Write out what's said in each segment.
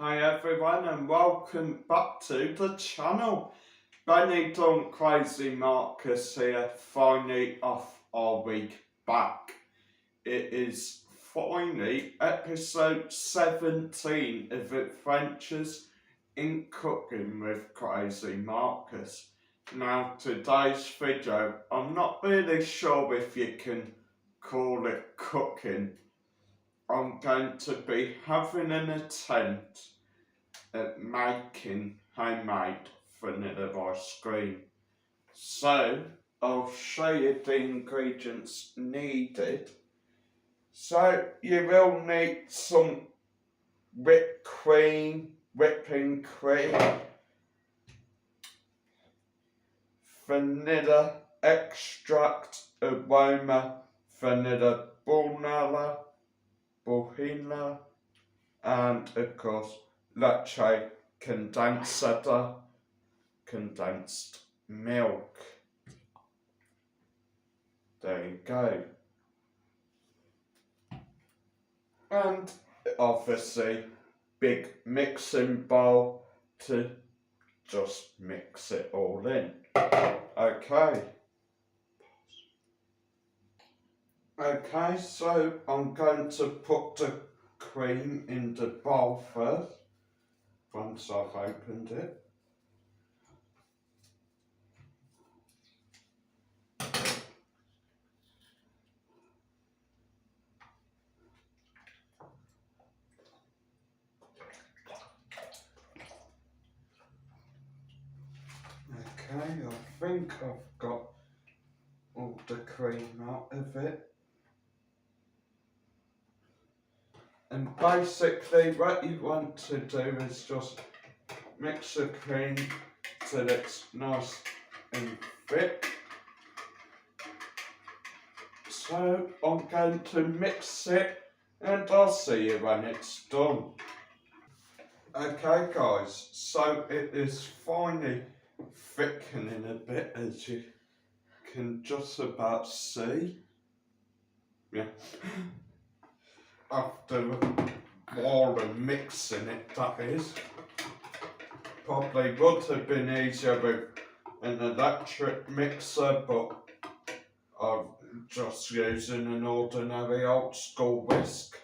Hi everyone and welcome back to the channel. Benny Done Crazy Marcus here, finally off our week back. It is finally episode 17 of Adventures in Cooking with Crazy Marcus. Now today's video, I'm not really sure if you can call it cooking. I'm going to be having an attempt at making homemade vanilla ice cream. So I'll show you the ingredients needed. So you will need some whipped cream, whipping cream, vanilla extract, aroma, vanilla buhina, and of course leche condensata, condensed milk. There you go. And obviously big mixing bowl to just mix it all in. Okay, so I'm going to put the cream in the bowl first, once I've opened it. Okay, I think I've got all the cream out of it. And basically what you want to do is just mix the cream till it's nice and thick. So I'm going to mix it and I'll see you when it's done. Okay guys, so it is finally thickening a bit, as you can just about see. Yeah. After all the mixing it, that is. Probably would have been easier with an electric mixer, but I'm just using an ordinary old school whisk.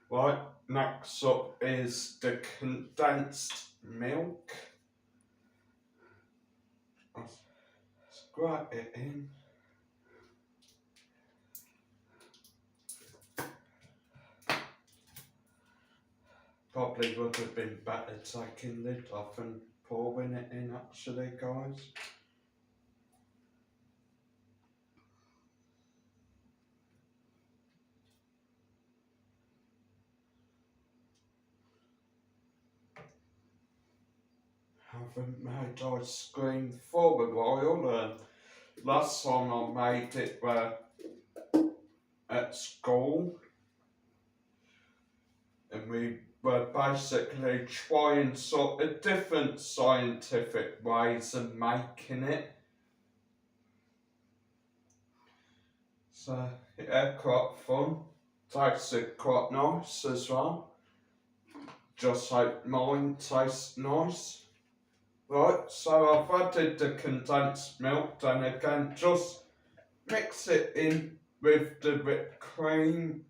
Right, next up is the condensed milk. I'll scrape it in. Probably would have been better taking the lid off and pouring it in actually, guys. Haven't made ice cream for a while. Last time I made it at school, and we were basically trying sort of different scientific ways of making it. So yeah, quite fun. Tasted quite nice as well. Just hope mine tastes nice. Right, so I've added the condensed milk, then again just mix it in with the whipped cream.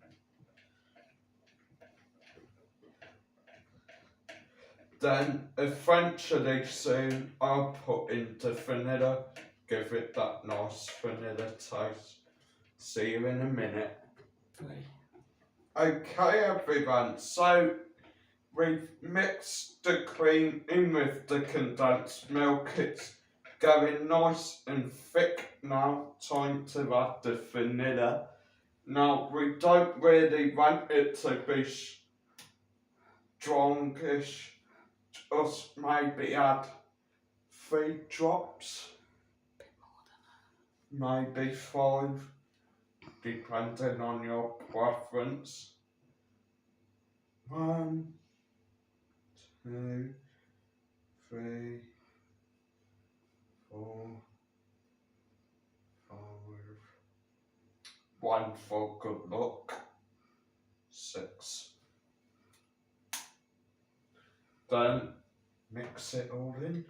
Then eventually soon I'll put in the vanilla, give it that nice vanilla taste. See you in a minute. Okay everyone, so we've mixed the cream in with the condensed milk. It's going nice and thick now. Time to add the vanilla. Now we don't really want it to be strongish. Just maybe add 3 drops. Maybe 5, depending on your preference. 1, 2, 3, 4, 5. 1 for good luck. 6. Then mix it all in.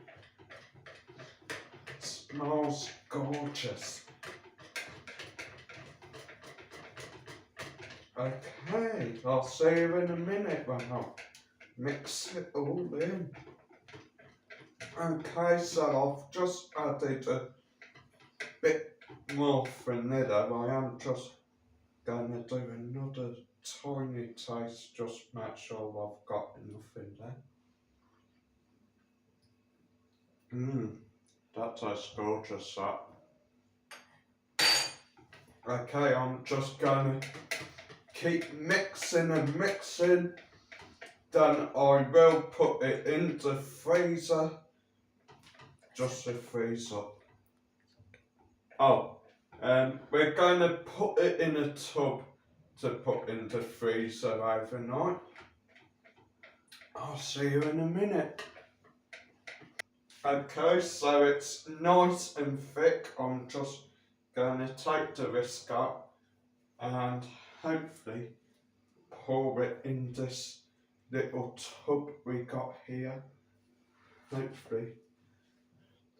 Smells gorgeous. Okay, I'll see you in a minute when I'll mix it all in. Okay, so I've just added a bit more vanilla. I am just going to do another tiny taste, just make sure I've got enough in there. That tastes gorgeous, that. Okay, I'm just going to keep mixing and mixing. Then I will put it in the freezer. Just the freezer. Oh, we're going to put it in a tub to put in the freezer overnight. I'll see you in a minute. Okay, so it's nice and thick. I'm just going to take the whisk up and hopefully pour it in this little tub we got here. Hopefully.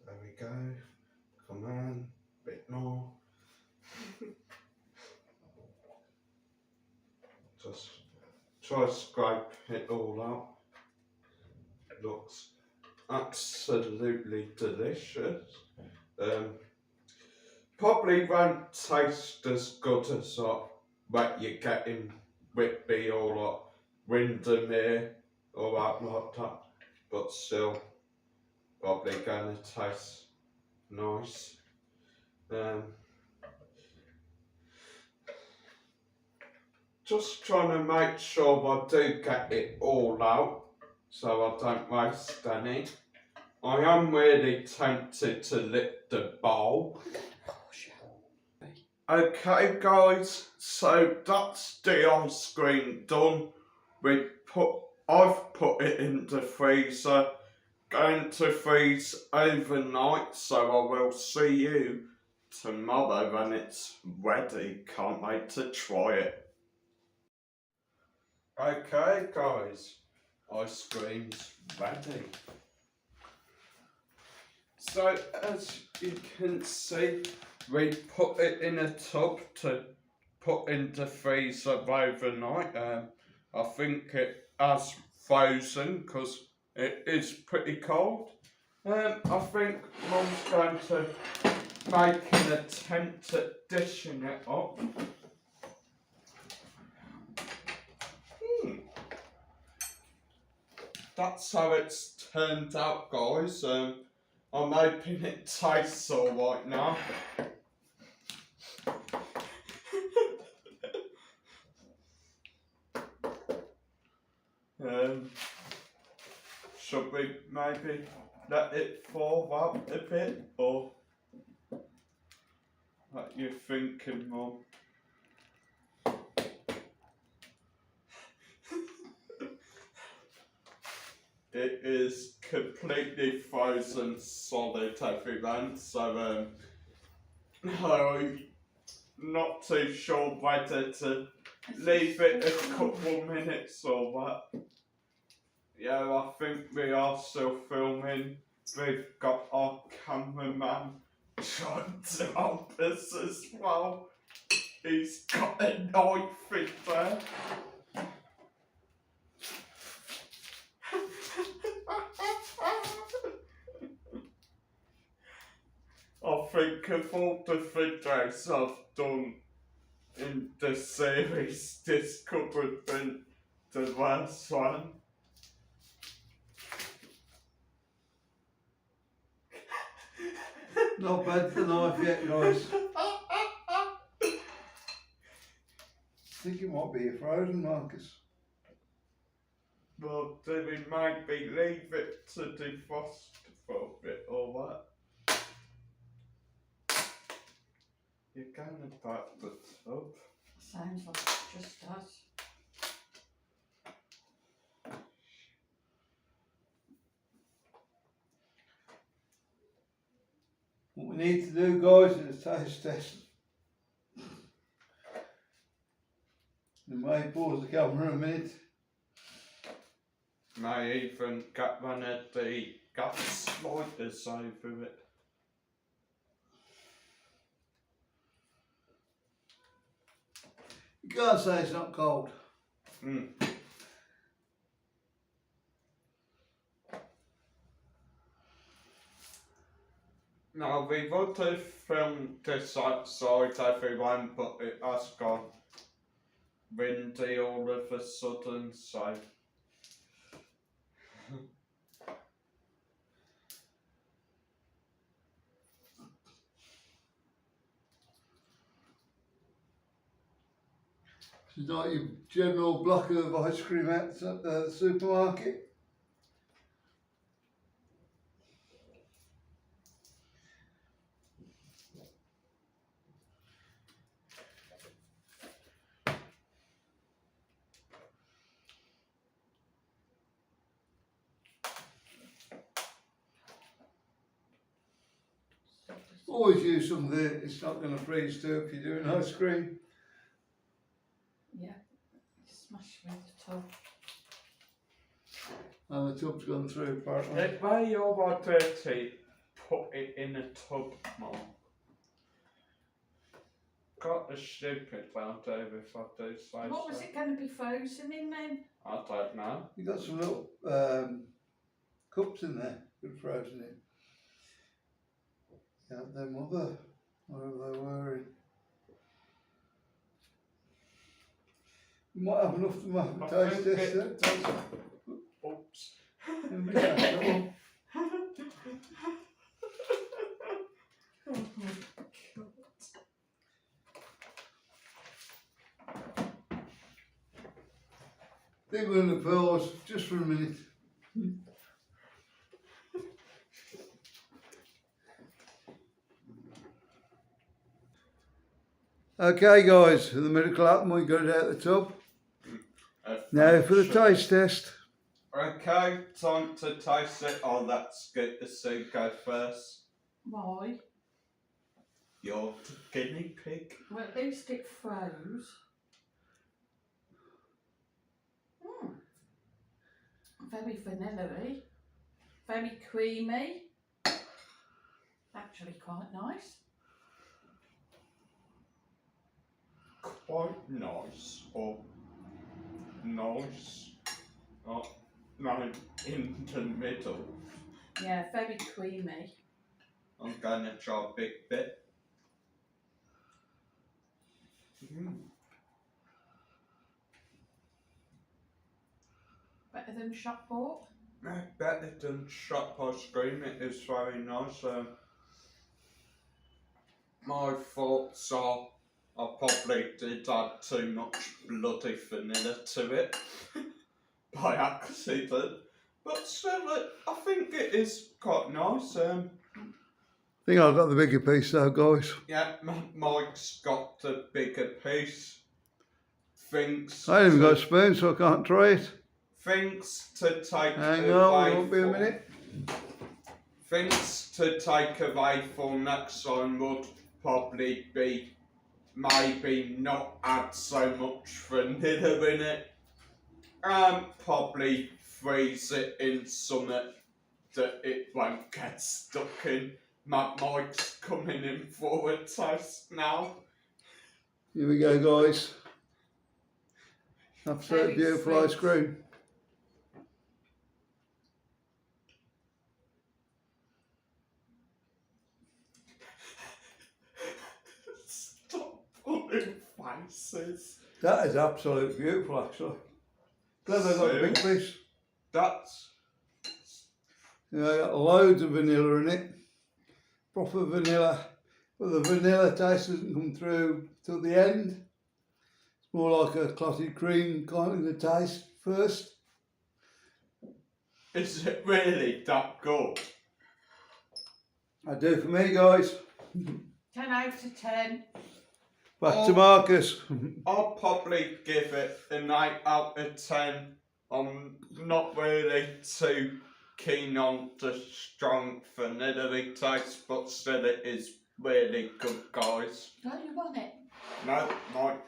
There we go. Come on, a bit more. Just try to scrape it all out. It looks absolutely delicious. Probably won't taste as good as what you're getting Whitby or like Windermere or that like that, but still probably gonna taste nice. Just trying to make sure I do get it all out so I don't waste any. I am really tempted to lick the bowl. Okay guys, so that's the ice cream done. I've put it in the freezer, going to freeze overnight, so I will see you tomorrow when it's ready. Can't wait to try it. Okay guys, ice cream's ready. So as you can see, we put it in a tub to put in the freezer overnight. I think it has frozen because it is pretty cold. I think Mum's going to make an attempt at dishing it up. That's how it's turned out, guys. I'm hoping it tastes alright now. Should we maybe let it fall out a bit, or what you thinking, Mum? It is completely frozen solid, everyone, so I'm not too sure whether to leave it a couple minutes or what. Yeah, I think we are still filming. We've got our cameraman trying to help us as well. He's got a knife in there. I think of all the videos I've done in the series, this could have been the worst one. Not bad for the knife yet, guys. I think it might be a frozen, Marcus. Well, do we maybe leave it to defrost for a bit or what? You're going back the tub. Sounds like just us. What we need to do, guys, is a taste test. We may pause the camera a minute. May even get one of the gas lighters over it. You can't say it's not cold. Mm. Now we would have filmed this outside everyone, but it has gone windy all of a sudden, so It's not your general block of ice cream at the supermarket. Always use some of it, it's not going to freeze too if you're doing ice cream. Yeah. Smash with the tub. And the tub's gone through apparently. if they are dirty, put it in a tub, Mom. Got a stupid amount over if I do say What was so. it going to be frozen in then? I don't know. You got some little cups in there, good frozen in. Yeah, their mother, whatever they were in. You might have enough to have a I taste think test then. it does. Oops. Yeah, Oh my God. think we're going to pause just for a minute. Okay guys, in the medical app, we got it out the tub. Now for the taste test. Okay, time to taste it. Oh, let's get the soup go first. Why? You're the guinea pig. Well, at least it froze. Very vanilla-y. Very creamy. Actually quite nice. Quite nice, or nice. Oh, no, in the middle. Yeah, very creamy. I'm gonna try a big bit. Better than shop bought. Better than shop ice cream. It is very nice. My thoughts are I probably did add too much bloody vanilla to it by accident, but still, I think it is quite nice. I think I've got the bigger piece though, guys. Yeah, Mike's got the bigger piece. Thinks I haven't even got a spoon, so I can't try it. Things to take Hang away on, it won't be a from- minute. Things to take away from next time would probably be maybe not add so much vanilla in it, and probably freeze it in something that it won't get stuck in. Mike's coming in for a taste now. Here we go, guys. Absolutely Very beautiful sweet. ice cream. Stop pulling faces. That is absolutely beautiful, actually. Glad I got a big piece. That's You know, I got loads of vanilla in it. Proper vanilla. But the vanilla taste doesn't come through till the end. It's more like a clotted cream kind of taste first. is it really that good? I do for me, guys. 10 out of 10. Back to Marcus. I'll probably give it an 8 out of 10. I'm not really too keen on the strong vanilla taste, but still it is really good, guys. Don't you want it? No, Mike.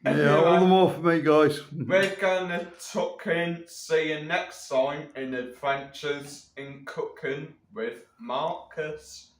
Yeah, all the more for me, guys. We're gonna tuck in. See you next time in Adventures in Cooking with Marcus.